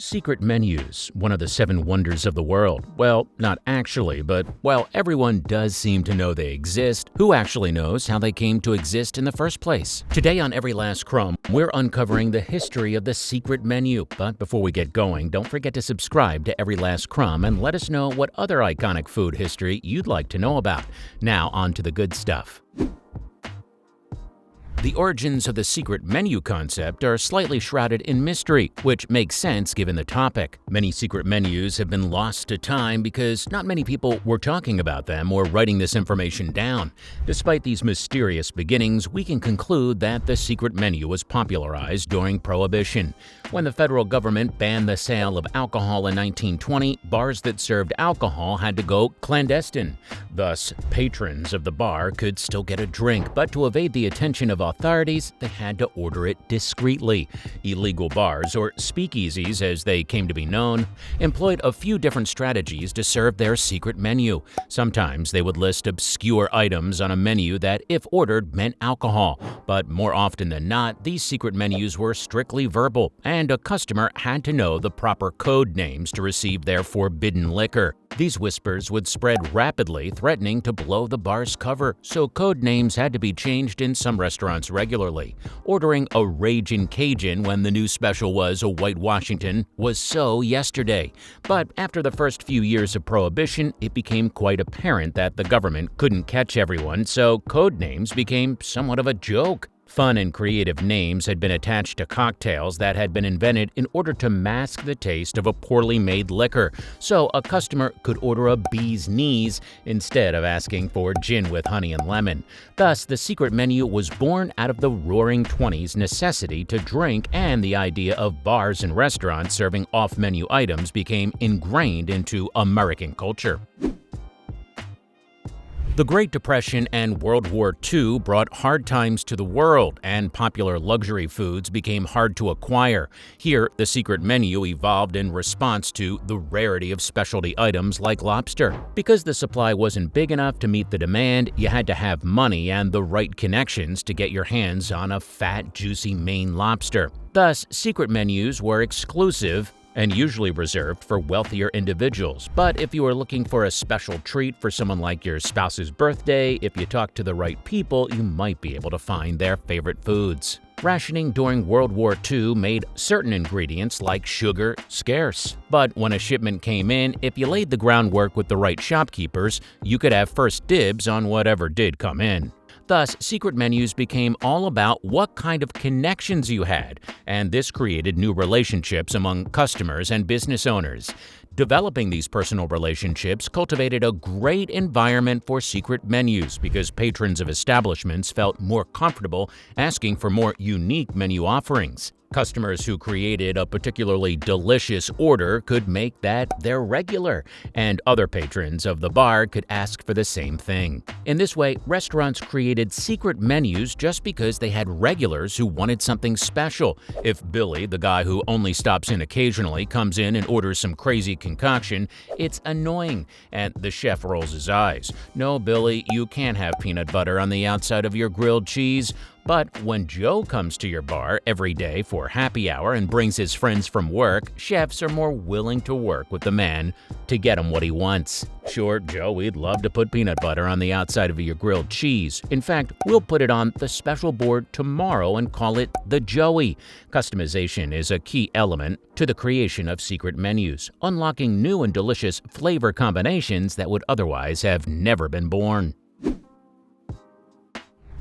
Secret menus, one of the seven wonders of the world. Well, not actually, but while everyone does seem to know they exist, who actually knows how they came to exist in the first place? Today on Every Last Crumb, we're uncovering the history of the secret menu. But before we get going, don't forget to subscribe to Every Last Crumb and let us know what other iconic food history you'd like to know about. Now, on to the good stuff. The origins of the secret menu concept are slightly shrouded in mystery, which makes sense given the topic. Many secret menus have been lost to time because not many people were talking about them or writing this information down. Despite these mysterious beginnings, we can conclude that the secret menu was popularized during Prohibition. When the federal government banned the sale of alcohol in 1920, bars that served alcohol had to go clandestine. Thus, patrons of the bar could still get a drink, but to evade the attention of authorities, they had to order it discreetly. Illegal bars, or speakeasies as they came to be known, employed a few different strategies to serve their secret menu. Sometimes they would list obscure items on a menu that, if ordered, meant alcohol. But more often than not, these secret menus were strictly verbal, and a customer had to know the proper code names to receive their forbidden liquor. These whispers would spread rapidly, threatening to blow the bar's cover, so code names had to be changed in some restaurants regularly. Ordering a Ragin' Cajun when the new special was a White Washington was so yesterday. But after the first few years of Prohibition, it became quite apparent that the government couldn't catch everyone, so code names became somewhat of a joke. Fun and creative names had been attached to cocktails that had been invented in order to mask the taste of a poorly made liquor, so a customer could order a bee's knees instead of asking for gin with honey and lemon. Thus, the secret menu was born out of the Roaring '20s necessity to drink, and the idea of bars and restaurants serving off-menu items became ingrained into American culture. The Great Depression and World War II brought hard times to the world, and popular luxury foods became hard to acquire. Here, the secret menu evolved in response to the rarity of specialty items like lobster. Because the supply wasn't big enough to meet the demand, you had to have money and the right connections to get your hands on a fat, juicy Maine lobster. Thus, secret menus were exclusive and usually reserved for wealthier individuals. But if you are looking for a special treat for someone like your spouse's birthday, if you talk to the right people, you might be able to find their favorite foods. Rationing during World War II made certain ingredients like sugar scarce. But when a shipment came in, if you laid the groundwork with the right shopkeepers, you could have first dibs on whatever did come in. Thus, secret menus became all about what kind of connections you had, and this created new relationships among customers and business owners. Developing these personal relationships cultivated a great environment for secret menus because patrons of establishments felt more comfortable asking for more unique menu offerings. Customers who created a particularly delicious order could make that their regular, and other patrons of the bar could ask for the same thing. In this way, restaurants created secret menus just because they had regulars who wanted something special. If Billy, the guy who only stops in occasionally, comes in and orders some crazy concoction, it's annoying, and the chef rolls his eyes. "No, Billy, you can't have peanut butter on the outside of your grilled cheese." But when Joe comes to your bar every day for happy hour and brings his friends from work, chefs are more willing to work with the man to get him what he wants. "Sure, Joe, we'd love to put peanut butter on the outside of your grilled cheese. In fact, we'll put it on the special board tomorrow and call it the Joey." Customization is a key element to the creation of secret menus, unlocking new and delicious flavor combinations that would otherwise have never been born.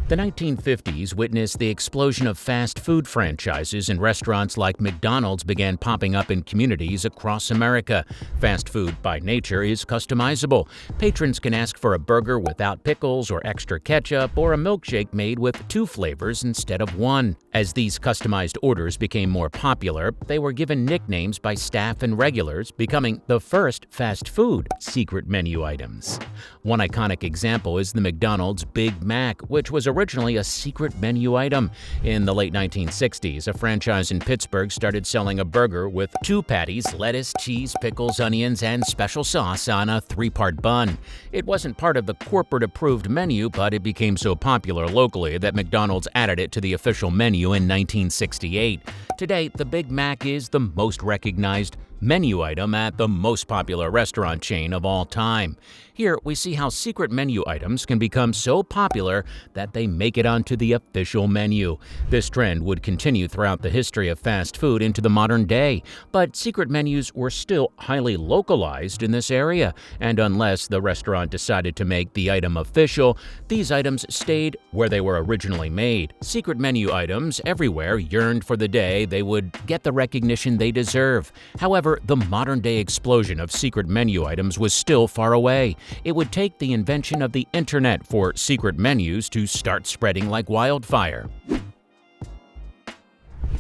The 1950s witnessed the explosion of fast food franchises, and restaurants like McDonald's began popping up in communities across America. Fast food, by nature, is customizable. Patrons can ask for a burger without pickles or extra ketchup, or a milkshake made with 2 flavors instead of 1. As these customized orders became more popular, they were given nicknames by staff and regulars, becoming the first fast food secret menu items. One iconic example is the McDonald's Big Mac, which was originally a secret menu item. In the late 1960s, a franchise in Pittsburgh started selling a burger with 2 patties, lettuce, cheese, pickles, onions, and special sauce on a 3-part bun. It wasn't part of the corporate-approved menu, but it became so popular locally that McDonald's added it to the official menu menu in 1968. Today, the Big Mac is the most recognized menu item at the most popular restaurant chain of all time. Here, we see how secret menu items can become so popular that they make it onto the official menu. This trend would continue throughout the history of fast food into the modern day, but secret menus were still highly localized in this area, and unless the restaurant decided to make the item official, these items stayed where they were originally made. Secret menu items everywhere yearned for the day they would get the recognition they deserve. However, the modern-day explosion of secret menu items was still far away. It would take the invention of the internet for secret menus to start spreading like wildfire.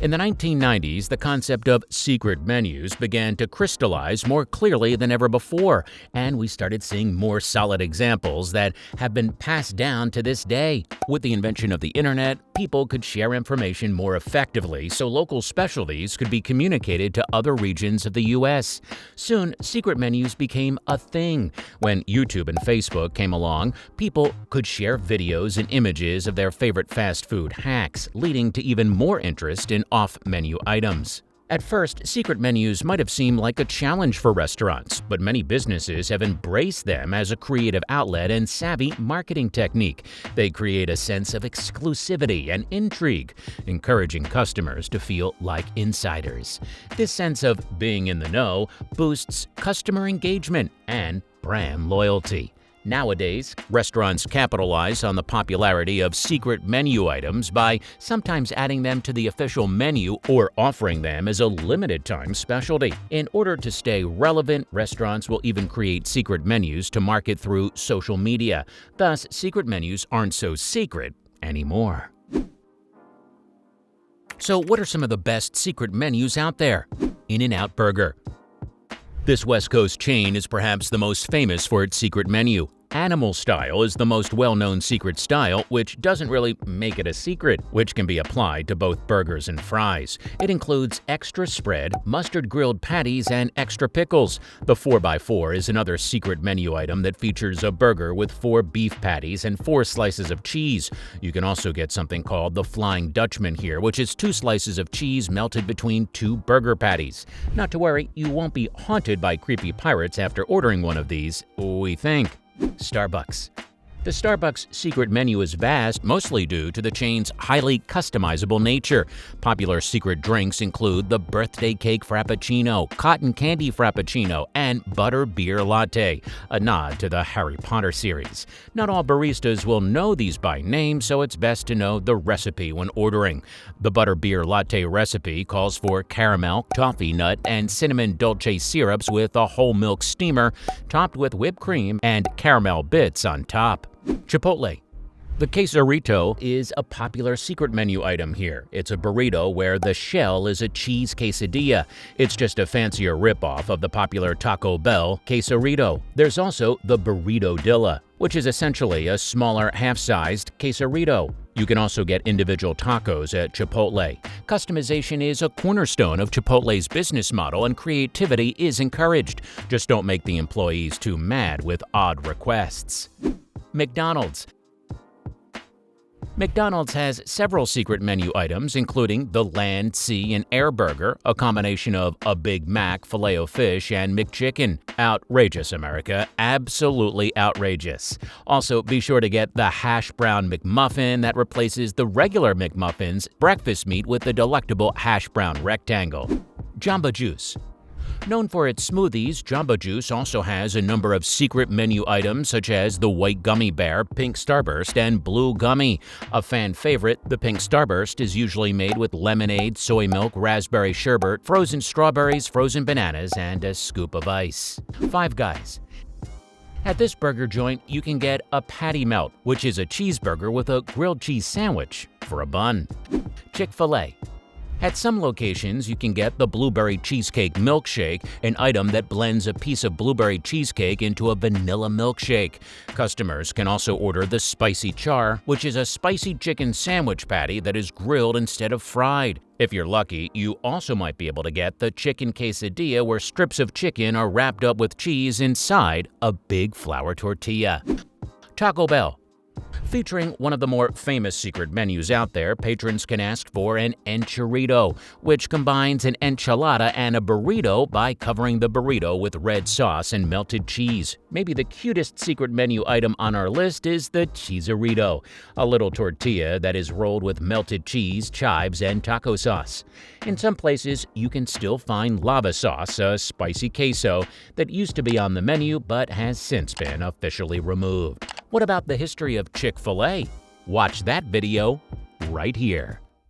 In the 1990s, the concept of secret menus began to crystallize more clearly than ever before, and we started seeing more solid examples that have been passed down to this day. With the invention of the internet, people could share information more effectively, so local specialties could be communicated to other regions of the U.S. Soon, secret menus became a thing. When YouTube and Facebook came along, people could share videos and images of their favorite fast food hacks, leading to even more interest in off-menu items. At first, secret menus might have seemed like a challenge for restaurants, but many businesses have embraced them as a creative outlet and savvy marketing technique. They create a sense of exclusivity and intrigue, encouraging customers to feel like insiders. This sense of being in the know boosts customer engagement and brand loyalty. Nowadays, restaurants capitalize on the popularity of secret menu items by sometimes adding them to the official menu or offering them as a limited-time specialty. In order to stay relevant, restaurants will even create secret menus to market through social media. Thus, secret menus aren't so secret anymore. So, what are some of the best secret menus out there? In-N-Out Burger. This West Coast chain is perhaps the most famous for its secret menu. Animal style is the most well-known secret style, which doesn't really make it a secret, which can be applied to both burgers and fries. It includes extra spread, mustard grilled patties, and extra pickles. The 4x4 is another secret menu item that features a burger with 4 beef patties and 4 slices of cheese. You can also get something called the Flying Dutchman here, which is 2 slices of cheese melted between 2 burger patties. Not to worry, you won't be haunted by creepy pirates after ordering one of these, we think. Starbucks. The Starbucks secret menu is vast, mostly due to the chain's highly customizable nature. Popular secret drinks include the birthday cake frappuccino, cotton candy frappuccino, and butter beer latte, a nod to the Harry Potter series. Not all baristas will know these by name, so it's best to know the recipe when ordering. The butter beer latte recipe calls for caramel, toffee nut, and cinnamon dolce syrups with a whole milk steamer, topped with whipped cream and caramel bits on top. Chipotle. The quesarito is a popular secret menu item here. It's a burrito where the shell is a cheese quesadilla. It's just a fancier ripoff of the popular Taco Bell quesarito. There's also the burrito-dilla, which is essentially a smaller, half-sized quesarito. You can also get individual tacos at Chipotle. Customization is a cornerstone of Chipotle's business model, and creativity is encouraged. Just don't make the employees too mad with odd requests. McDonald's. McDonald's has several secret menu items, including the Land, Sea, and Air Burger, a combination of a Big Mac, Filet-O-Fish, and McChicken. Outrageous, America. Absolutely outrageous. Also, be sure to get the Hash Brown McMuffin that replaces the regular McMuffin's breakfast meat with the delectable Hash Brown rectangle. Jamba Juice. Known for its smoothies, Jamba Juice also has a number of secret menu items such as the White Gummy Bear, Pink Starburst, and Blue Gummy. A fan favorite, the Pink Starburst is usually made with lemonade, soy milk, raspberry sherbet, frozen strawberries, frozen bananas, and a scoop of ice. Five Guys. At this burger joint, you can get a patty melt, which is a cheeseburger with a grilled cheese sandwich for a bun. Chick-fil-A. At some locations, you can get the Blueberry Cheesecake Milkshake, an item that blends a piece of blueberry cheesecake into a vanilla milkshake. Customers can also order the Spicy Char, which is a spicy chicken sandwich patty that is grilled instead of fried. If you're lucky, you also might be able to get the Chicken Quesadilla, where strips of chicken are wrapped up with cheese inside a big flour tortilla. Taco Bell. Featuring one of the more famous secret menus out there, patrons can ask for an enchilito, which combines an enchilada and a burrito by covering the burrito with red sauce and melted cheese. Maybe the cutest secret menu item on our list is the cheesarito, a little tortilla that is rolled with melted cheese, chives, and taco sauce. In some places, you can still find lava sauce, a spicy queso that used to be on the menu but has since been officially removed. What about the history of Chick-fil-A? Watch that video right here.